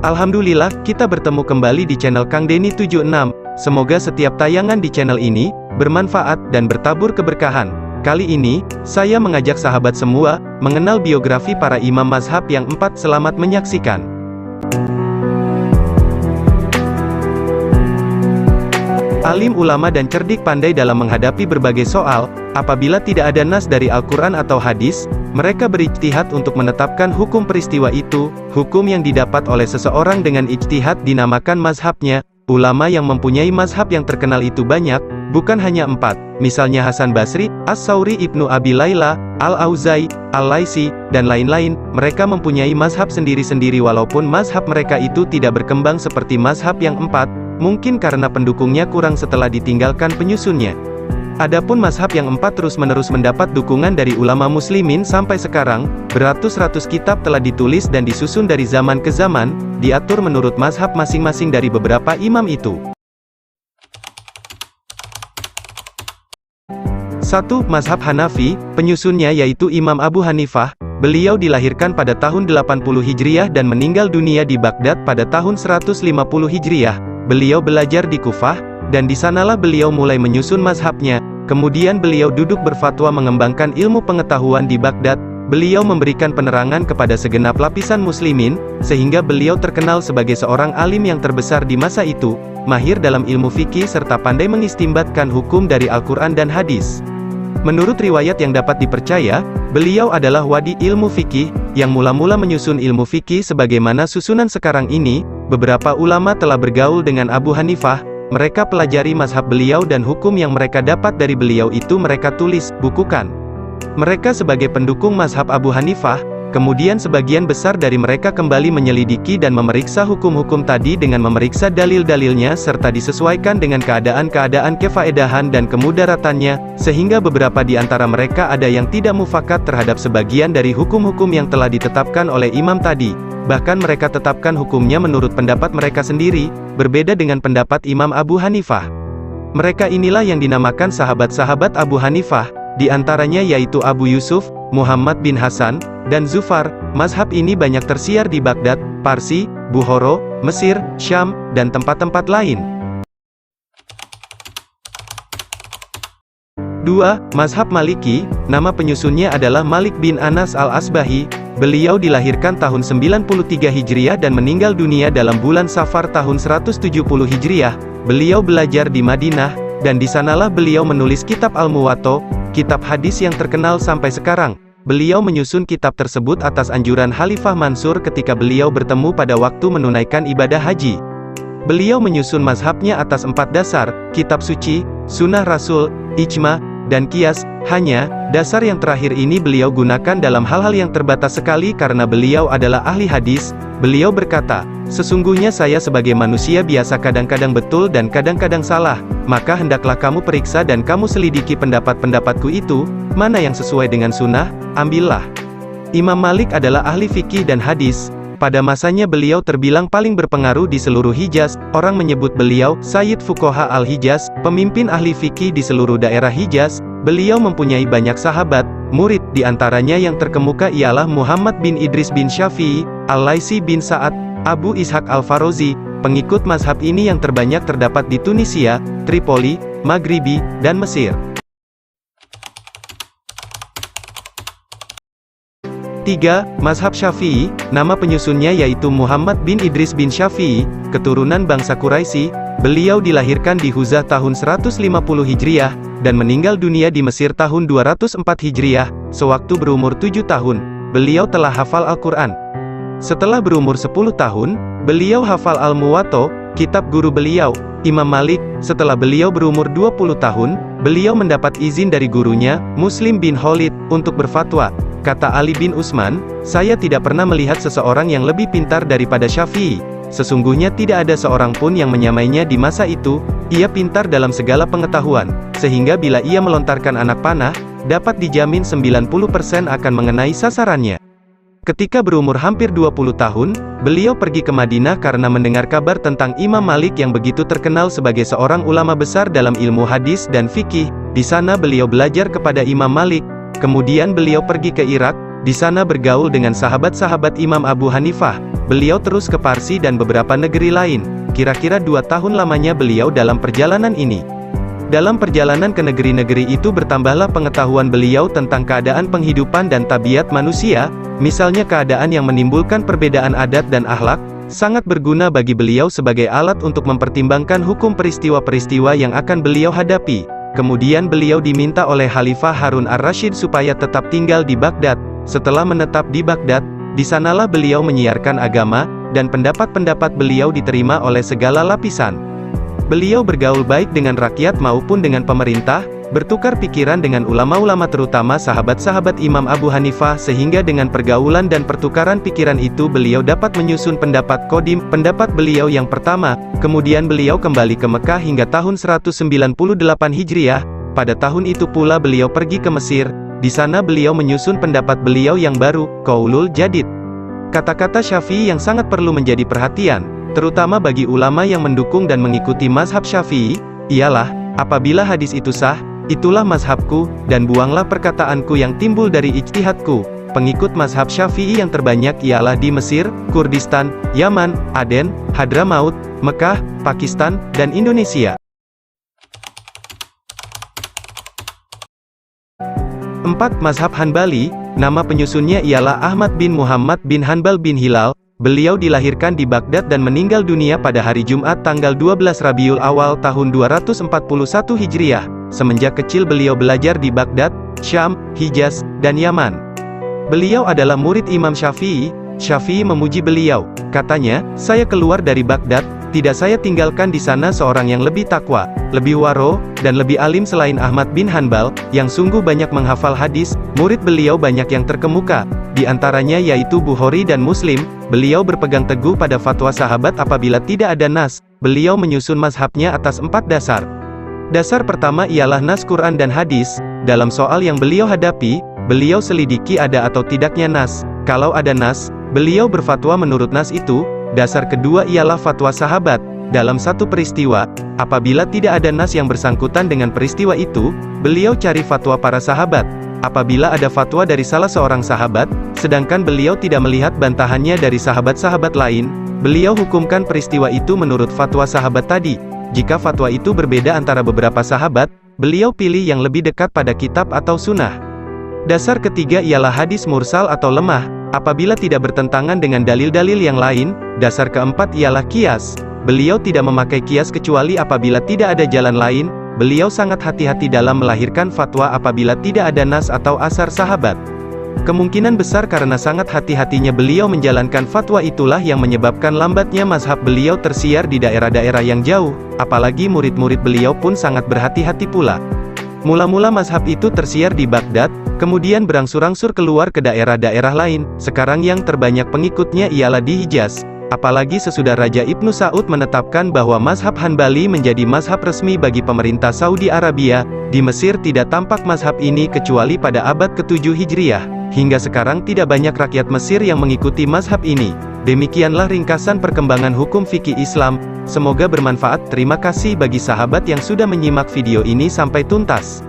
Alhamdulillah, kita bertemu kembali di channel Kang Denny 76. Semoga setiap tayangan di channel ini bermanfaat dan bertabur keberkahan. Kali ini, saya mengajak sahabat semua mengenal biografi para imam mazhab yang 4. Selamat menyaksikan. Alim ulama dan cerdik pandai dalam menghadapi berbagai soal. Apabila tidak ada nas dari Al-Quran atau hadis, mereka berijtihad untuk menetapkan hukum peristiwa itu. Hukum yang didapat oleh seseorang dengan ijtihad dinamakan mazhabnya. Ulama yang mempunyai mazhab yang terkenal itu banyak, bukan hanya 4. Misalnya Hasan Basri, As-Sauri, Ibnu Abi Layla, Al-Auza'i, Al-Laisi, dan lain-lain. Mereka mempunyai mazhab sendiri-sendiri walaupun mazhab mereka itu tidak berkembang seperti mazhab yang 4, mungkin karena pendukungnya kurang setelah ditinggalkan penyusunnya. Adapun mazhab yang 4 terus-menerus mendapat dukungan dari ulama muslimin sampai sekarang. Beratus-ratus kitab telah ditulis dan disusun dari zaman ke zaman, diatur menurut mazhab masing-masing dari beberapa imam itu. 1. Mazhab Hanafi, penyusunnya yaitu Imam Abu Hanifah. Beliau dilahirkan pada tahun 80 Hijriah dan meninggal dunia di Baghdad pada tahun 150 Hijriah. Beliau belajar di Kufah, dan di sanalah beliau mulai menyusun mazhabnya. Kemudian beliau duduk berfatwa mengembangkan ilmu pengetahuan di Baghdad. Beliau memberikan penerangan kepada segenap lapisan muslimin, sehingga beliau terkenal sebagai seorang alim yang terbesar di masa itu, mahir dalam ilmu fikih serta pandai mengistimbatkan hukum dari Al-Quran dan hadis. Menurut riwayat yang dapat dipercaya, beliau adalah wadi ilmu fikih, yang mula-mula menyusun ilmu fikih sebagaimana susunan sekarang ini. Beberapa ulama telah bergaul dengan Abu Hanifah, mereka pelajari mazhab beliau dan hukum yang mereka dapat dari beliau itu mereka tulis, bukukan. Mereka sebagai pendukung mazhab Abu Hanifah, kemudian sebagian besar dari mereka kembali menyelidiki dan memeriksa hukum-hukum tadi dengan memeriksa dalil-dalilnya serta disesuaikan dengan keadaan-keadaan kefaedahan dan kemudaratannya, sehingga beberapa di antara mereka ada yang tidak mufakat terhadap sebagian dari hukum-hukum yang telah ditetapkan oleh imam tadi. Bahkan mereka tetapkan hukumnya menurut pendapat mereka sendiri, berbeda dengan pendapat Imam Abu Hanifah. Mereka inilah yang dinamakan sahabat-sahabat Abu Hanifah, di antaranya yaitu Abu Yusuf, Muhammad bin Hasan, dan Zufar. Mazhab ini banyak tersiar di Baghdad, Parsi, Bukhara, Mesir, Syam, dan tempat-tempat lain. 2. Mazhab Maliki, nama penyusunnya adalah Malik bin Anas al-Asbahi. Beliau dilahirkan tahun 93 Hijriah dan meninggal dunia dalam bulan Safar tahun 170 Hijriah. Beliau belajar di Madinah, dan di sanalah beliau menulis kitab Al-Muwatta, kitab hadis yang terkenal sampai sekarang. Beliau menyusun kitab tersebut atas anjuran Khalifah Mansur ketika beliau bertemu pada waktu menunaikan ibadah haji. Beliau menyusun mazhabnya atas 4 dasar, kitab suci, sunnah Rasul, ijma, dan qiyas. Hanya, dasar yang terakhir ini beliau gunakan dalam hal-hal yang terbatas sekali karena beliau adalah ahli hadis. Beliau berkata, "Sesungguhnya saya sebagai manusia biasa kadang-kadang betul dan kadang-kadang salah, maka hendaklah kamu periksa dan kamu selidiki pendapat-pendapatku itu, mana yang sesuai dengan sunnah, ambillah." Imam Malik adalah ahli fikih dan hadis. Pada masanya beliau terbilang paling berpengaruh di seluruh Hijaz. Orang menyebut beliau Sayyid Fuqaha al-Hijaz, pemimpin ahli fikih di seluruh daerah Hijaz. Beliau mempunyai banyak sahabat, murid, di antaranya yang terkemuka ialah Muhammad bin Idris bin Syafi'i, Al-Laisi bin Sa'ad, Abu Ishaq al-Farazi. Pengikut mazhab ini yang terbanyak terdapat di Tunisia, Tripoli, Maghribi, dan Mesir. 3. Mazhab Syafi'i, nama penyusunnya yaitu Muhammad bin Idris bin Syafi'i, keturunan bangsa Quraisy. Beliau dilahirkan di Huzah tahun 150 Hijriah, dan meninggal dunia di Mesir tahun 204 Hijriah, sewaktu berumur 7 tahun. Beliau telah hafal Al-Quran. Setelah berumur 10 tahun, beliau hafal Al-Muwatta, kitab guru beliau, Imam Malik. Setelah beliau berumur 20 tahun, beliau mendapat izin dari gurunya, Muslim bin Khalid, untuk berfatwa. Kata Ali bin Utsman, "Saya tidak pernah melihat seseorang yang lebih pintar daripada Syafi'i. Sesungguhnya tidak ada seorang pun yang menyamainya di masa itu. Ia pintar dalam segala pengetahuan, sehingga bila ia melontarkan anak panah, dapat dijamin 90% akan mengenai sasarannya." Ketika berumur hampir 20 tahun, beliau pergi ke Madinah karena mendengar kabar tentang Imam Malik yang begitu terkenal sebagai seorang ulama besar dalam ilmu hadis dan fikih. Di sana beliau belajar kepada Imam Malik. Kemudian beliau pergi ke Irak, di sana bergaul dengan sahabat-sahabat Imam Abu Hanifah. beliau terus ke Parsi dan beberapa negeri lain. Kira-kira 2 tahun lamanya beliau dalam perjalanan ini. Dalam perjalanan ke negeri-negeri itu bertambahlah pengetahuan beliau tentang keadaan penghidupan dan tabiat manusia, misalnya keadaan yang menimbulkan perbedaan adat dan akhlak, sangat berguna bagi beliau sebagai alat untuk mempertimbangkan hukum peristiwa-peristiwa yang akan beliau hadapi. Kemudian beliau diminta oleh Khalifah Harun ar-Rasyid supaya tetap tinggal di Baghdad. Setelah menetap di Baghdad, di sanalah beliau menyiarkan agama, dan pendapat-pendapat beliau diterima oleh segala lapisan. Beliau bergaul baik dengan rakyat maupun dengan pemerintah, bertukar pikiran dengan ulama-ulama terutama sahabat-sahabat Imam Abu Hanifah sehingga dengan pergaulan dan pertukaran pikiran itu beliau dapat menyusun pendapat Qadim, pendapat beliau yang pertama. Kemudian beliau kembali ke Mekah hingga tahun 198 Hijriah. Pada tahun itu pula beliau pergi ke Mesir. Di sana beliau menyusun pendapat beliau yang baru, Qaulul Jadid. Kata-kata Syafi'i yang sangat perlu menjadi perhatian, terutama bagi ulama yang mendukung dan mengikuti mazhab Syafi'i, ialah, apabila hadis itu sah, itulah mazhabku, dan buanglah perkataanku yang timbul dari ijtihadku. Pengikut mazhab Syafi'i yang terbanyak ialah di Mesir, Kurdistan, Yaman, Aden, Hadramaut, Mekah, Pakistan, dan Indonesia. 4. Mazhab Hanbali. Nama penyusunnya ialah Ahmad bin Muhammad bin Hanbal bin Hilal. Beliau dilahirkan di Baghdad dan meninggal dunia pada hari Jumat tanggal 12 Rabiul Awal tahun 241 Hijriah. Semenjak kecil beliau belajar di Baghdad, Syam, Hijaz, dan Yaman. Beliau adalah murid Imam Syafi'i. Syafi'i memuji beliau. Katanya, saya keluar dari Baghdad, tidak saya tinggalkan di sana seorang yang lebih takwa, lebih waro, dan lebih alim selain Ahmad bin Hanbal, yang sungguh banyak menghafal hadis. Murid beliau banyak yang terkemuka, di antaranya yaitu Bukhari dan Muslim. Beliau berpegang teguh pada fatwa sahabat apabila tidak ada nas. Beliau menyusun mazhabnya atas 4 dasar. Dasar pertama ialah nas Quran dan hadis. Dalam soal yang beliau hadapi, beliau selidiki ada atau tidaknya nas. Kalau ada nas, beliau berfatwa menurut nas itu. Dasar kedua ialah fatwa sahabat. Dalam satu peristiwa, apabila tidak ada nas yang bersangkutan dengan peristiwa itu, beliau cari fatwa para sahabat. Apabila ada fatwa dari salah seorang sahabat, sedangkan beliau tidak melihat bantahannya dari sahabat-sahabat lain, beliau hukumkan peristiwa itu menurut fatwa sahabat tadi. Jika fatwa itu berbeda antara beberapa sahabat, beliau pilih yang lebih dekat pada kitab atau sunnah. Dasar ketiga ialah hadis mursal atau lemah, apabila tidak bertentangan dengan dalil-dalil yang lain. Dasar keempat ialah qiyas. Beliau tidak memakai qiyas kecuali apabila tidak ada jalan lain. Beliau sangat hati-hati dalam melahirkan fatwa apabila tidak ada nas atau asar sahabat. Kemungkinan besar karena sangat hati-hatinya beliau menjalankan fatwa itulah yang menyebabkan lambatnya mazhab beliau tersiar di daerah-daerah yang jauh, apalagi murid-murid beliau pun sangat berhati-hati pula. Mula-mula mazhab itu tersiar di Baghdad, kemudian berangsur-angsur keluar ke daerah-daerah lain. Sekarang yang terbanyak pengikutnya ialah di Hijaz. Apalagi sesudah Raja Ibnu Saud menetapkan bahwa mazhab Hanbali menjadi mazhab resmi bagi pemerintah Saudi Arabia. Di Mesir tidak tampak mazhab ini kecuali pada abad ke-7 Hijriah. Hingga sekarang tidak banyak rakyat Mesir yang mengikuti mazhab ini. Demikianlah ringkasan perkembangan hukum fikih Islam. Semoga bermanfaat. Terima kasih bagi sahabat yang sudah menyimak video ini sampai tuntas.